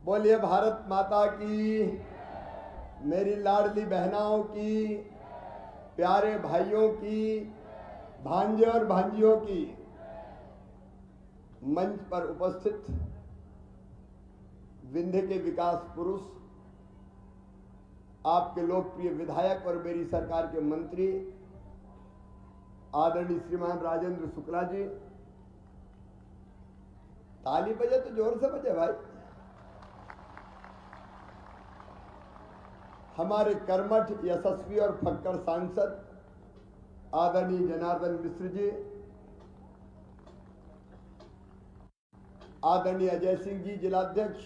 बोलिए भारत माता की, मेरी लाडली बहनाओं की, प्यारे भाइयों की, भांजे और भांजियों की। मंच पर उपस्थित विंध्य के विकास पुरुष, आपके लोकप्रिय विधायक और मेरी सरकार के मंत्री आदरणीय श्रीमान राजेंद्र शुक्ला जी। ताली बजे तो जोर से बजे भाई। हमारे कर्मठ, यशस्वी और फक्कड़ सांसद आदरणीय जनार्दन मिश्र जी, आदरणीय अजय सिंह जी जिलाध्यक्ष,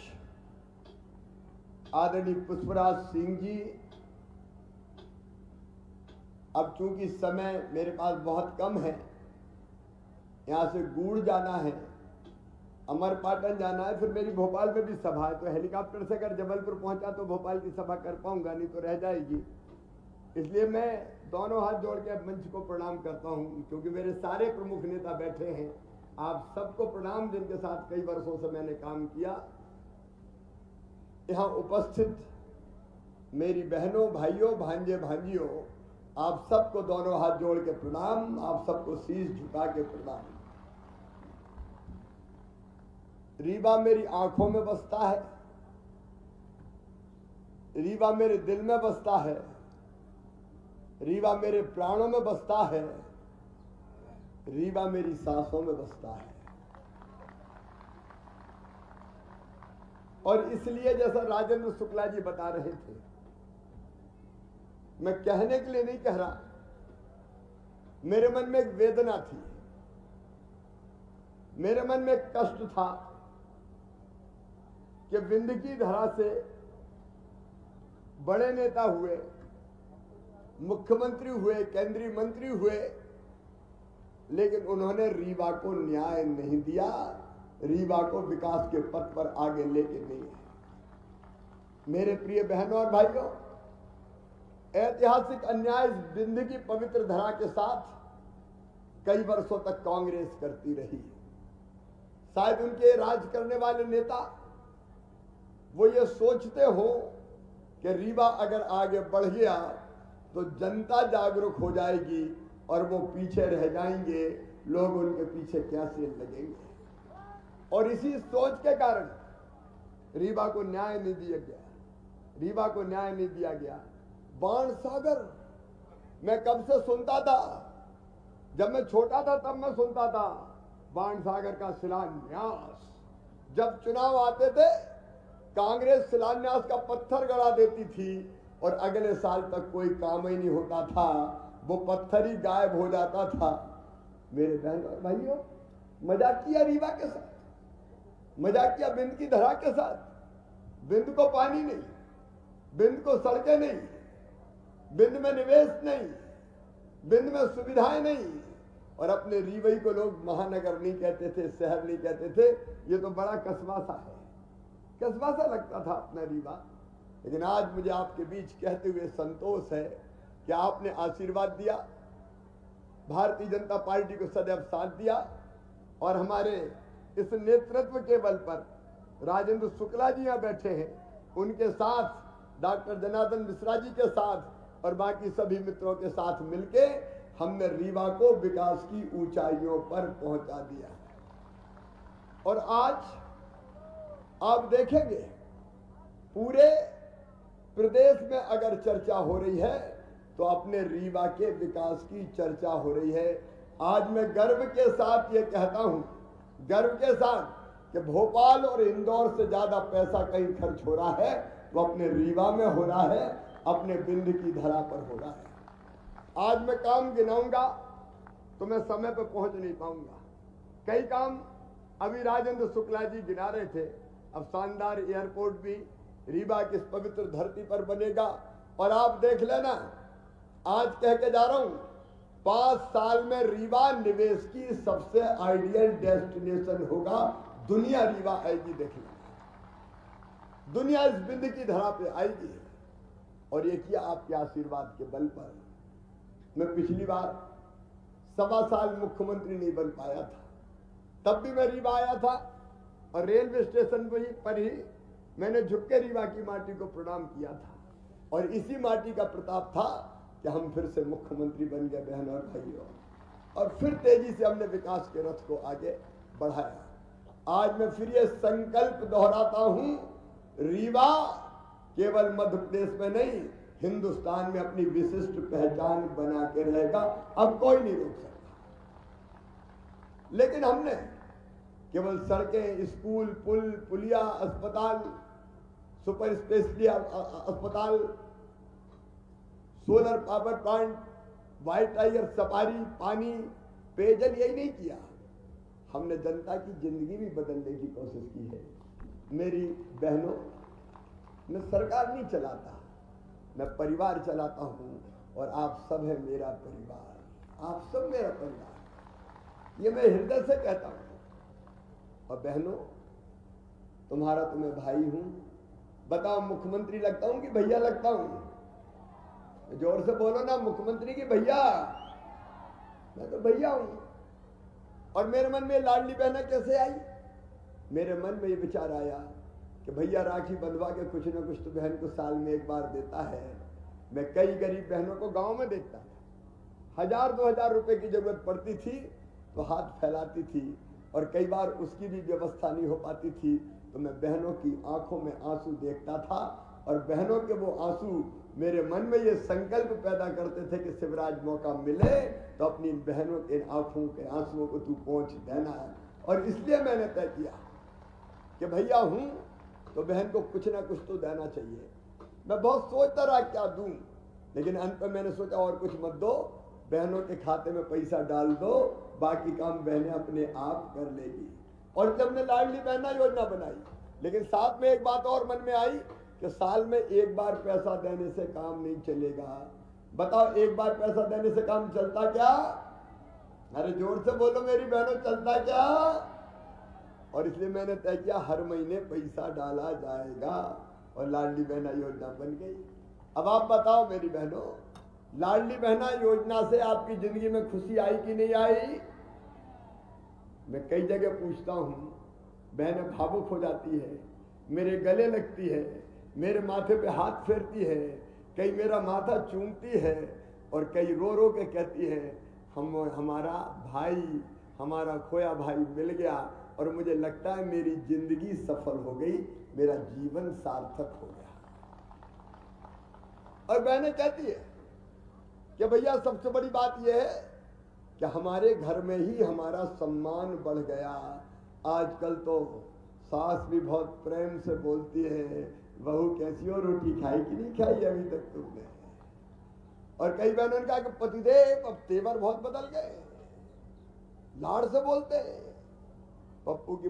आदरणीय पुष्पराज सिंह जी। अब चूंकि समय मेरे पास बहुत कम है, यहां से गूड़ जाना है, अमरपाटन जाना है, फिर मेरी भोपाल में भी सभा है, तो हेलीकॉप्टर से अगर जबलपुर पहुंचा तो भोपाल की सभा कर पाऊंगा, नहीं तो रह जाएगी। इसलिए मैं दोनों हाथ जोड़ के मंच को प्रणाम करता हूं, क्योंकि मेरे सारे प्रमुख नेता बैठे हैं। आप सबको प्रणाम, जिनके साथ कई वर्षों से मैंने काम किया। यहां उपस्थित मेरी बहनों, भाइयों, भांजे भांजियों, आप सबको दोनों हाथ जोड़ के प्रणाम, आप सबको शीश झुका के प्रणाम। रीवा मेरी आंखों में बसता है, रीवा मेरे दिल में बसता है, रीवा मेरे प्राणों में बसता है, रीवा मेरी सांसों में बसता है। और इसलिए जैसा राजेंद्र शुक्ला जी बता रहे थे, मैं कहने के लिए नहीं कह रहा, मेरे मन में एक वेदना थी, मेरे मन में एक कष्ट था कि विंध्य की धरा से बड़े नेता हुए, मुख्यमंत्री हुए, केंद्रीय मंत्री हुए, लेकिन उन्होंने रीवा को न्याय नहीं दिया, रीवा को विकास के पथ पर आगे लेके नहीं है। मेरे प्रिय बहनों और भाइयों, ऐतिहासिक अन्याय विंध्य की पवित्र धरा के साथ कई वर्षों तक कांग्रेस करती रही। शायद उनके राज करने वाले नेता वो ये सोचते हो कि रीवा अगर आगे बढ़ गया तो जनता जागरूक हो जाएगी और वो पीछे रह जाएंगे, लोग उनके पीछे कैसे लगेंगे। और इसी सोच के कारण रीवा को न्याय नहीं दिया गया, रीवा को न्याय नहीं दिया गया। बाणसागर मैं कब से सुनता था, जब मैं छोटा था तब मैं सुनता था बाणसागर का शिलान्यास। जब चुनाव आते थे कांग्रेस शिलान्यास का पत्थर गड़ा देती थी और अगले साल तक कोई काम ही नहीं होता था, वो पत्थर ही गायब हो जाता था। मेरे बहन और भाइयों, मजाक किया रीवा के साथ, मजाक किया विंध्य की धरा के साथ। विंध्य को पानी नहीं, विंध्य को सड़कें नहीं, विंध्य में निवेश नहीं, विंध्य में सुविधाएं नहीं, और अपने रीवई को लोग महानगर नहीं कहते थे, शहर नहीं कहते थे। ये तो बड़ा कस्बा सा है, कस्बा सा लगता था अपना रीवा। लेकिन आज मुझे आपके बीच कहते हुए संतोष है कि आपने आशीर्वाद दिया, भारतीय जनता पार्टी को सदैव साथ दिया, और हमारे इस नेतृत्व के बल पर राजेंद्र शुक्ला जी यहाँ बैठे हैं, उनके साथ डॉक्टर जनार्दन मिश्रा जी के साथ और बाकी सभी मित्रों के साथ मिलके हमने रीवा को विकास की ऊंचाइयों पर पहुंचा दिया। और आज आप देखेंगे पूरे प्रदेश में अगर चर्चा हो रही है तो अपने रीवा के विकास की चर्चा हो रही है। आज मैं गर्व के साथ ये कहता हूं, गर्व के साथ, कि भोपाल और इंदौर से ज्यादा पैसा कहीं खर्च हो रहा है तो अपने रीवा में हो रहा है, अपने विंध्य की धरा पर हो रहा है। आज मैं काम गिनाऊंगा तो मैं समय पर पहुंच नहीं पाऊंगा। कई काम अभी राजेंद्र शुक्ला जी गिना रहे थे। अब शानदार एयरपोर्ट भी रीवा की इस पवित्र धरती पर बनेगा। और आप देख लेना, आज कह के जा रहा हूं, 5 साल में रीवा निवेश की सबसे आइडियल डेस्टिनेशन होगा। दुनिया रीवा आएगी, देख लेना, दुनिया इस विंध्य की धरा पे आएगी। और ये किया आपके आशीर्वाद के बल पर। मैं पिछली बार 1.25 साल मुख्यमंत्री नहीं बन पाया था, तब भी मैं रीवा आया था और रेलवे स्टेशन पर ही मैंने झुक के रीवा की माटी को प्रणाम किया था और इसी माटी का प्रताप था कि हम फिर से मुख्यमंत्री बन गए बहन और भाइयों, और फिर तेजी से हमने विकास के रथ को आगे बढ़ाया। आज मैं फिर ये संकल्प दोहराता हूं, रीवा केवल मध्य प्रदेश में नहीं हिंदुस्तान में अपनी विशिष्ट पहचान बना के रहेगा, अब कोई नहीं रोक सकता। लेकिन हमने केवल सड़कें, स्कूल, पुल, पुलिया, अस्पताल, सुपर स्पेशलिटी अस्पताल, solar power plant, white tiger safari, पानी, पेयजल यही नहीं किया, हमने जनता की जिंदगी भी बदलने की कोशिश की है। मेरी बहनों, मैं सरकार नहीं चलाता, मैं परिवार चलाता हूं और आप सब है मेरा परिवार, आप सब मेरा परिवार, ये मैं हृदय से कहता हूं। और बहनों, तुम्हारा तो मैं भाई हूं, बताओ मुख्यमंत्री लगता हूं कि भैया लगता हूं? जोर से बोलो ना, मुख्यमंत्री की भैया? मैं तो भैया हूं। और मेरे मन में लाडली बहना कैसे आई? मेरे मन में ये विचार आया कि भैया राखी बंधवा के कुछ ना कुछ तो बहन को साल में एक बार देता है। मैं कई गरीब बहनों को गांव में देखता था, 1000-2000 रुपए की जरूरत पड़ती थी तो हाथ फैलाती थी, और कई बार उसकी भी व्यवस्था नहीं हो पाती थी तो मैं बहनों की आंखों में आंसू देखता था, और बहनों के वो आंसू मेरे मन में ये संकल्प पैदा करते थे कि शिवराज मौका मिले तो अपनी बहनों के आंखों के आंसुओं को तू पहुंच देना है। और इसलिए मैंने तय किया कि भैया हूं तो बहन को कुछ ना कुछ तो देना चाहिए। मैं बहुत सोचता रहा क्या दूं, लेकिन अंत में मैंने सोचा और कुछ मत दो, बहनों के खाते में पैसा डाल दो, बाकी काम बहनें अपने आप कर लेगी। और जब ने लाडली बहना योजना बनाई, लेकिन साथ में एक बात और मन में आई कि साल में एक बार पैसा देने से काम नहीं चलेगा। बताओ, एक बार पैसा देने से काम चलता क्या? अरे जोर से बोलो मेरी बहनों, चलता क्या? और इसलिए मैंने तय किया हर महीने पैसा डाला जाएगा, और लाडली बहना योजना बन गई। अब आप बताओ मेरी बहनों, लाडली बहना योजना से आपकी जिंदगी में खुशी आई कि नहीं आई? मैं कई जगह पूछता हूं, बहनें भावुक हो जाती है, मेरे गले लगती है, मेरे माथे पे हाथ फेरती है, कई मेरा माथा चूमती है, और कई रो रो के कहती है हमारा भाई, हमारा खोया भाई मिल गया, और मुझे लगता है मेरी जिंदगी सफल हो गई, मेरा जीवन सार्थक हो गया। और बहनें कहती है कि भैया सबसे बड़ी बात यह है कि हमारे घर में ही हमारा सम्मान बढ़ गया। आजकल तो सास भी बहुत प्रेम से बोलती है, बहू कैसी हो, रोटी खाई कि नहीं खाई अभी तक तुमने? और कई बहनों ने कहा कि पतिदेव अब तेवर बहुत बदल गए, लाड़ से बोलते हैं। पप्पू की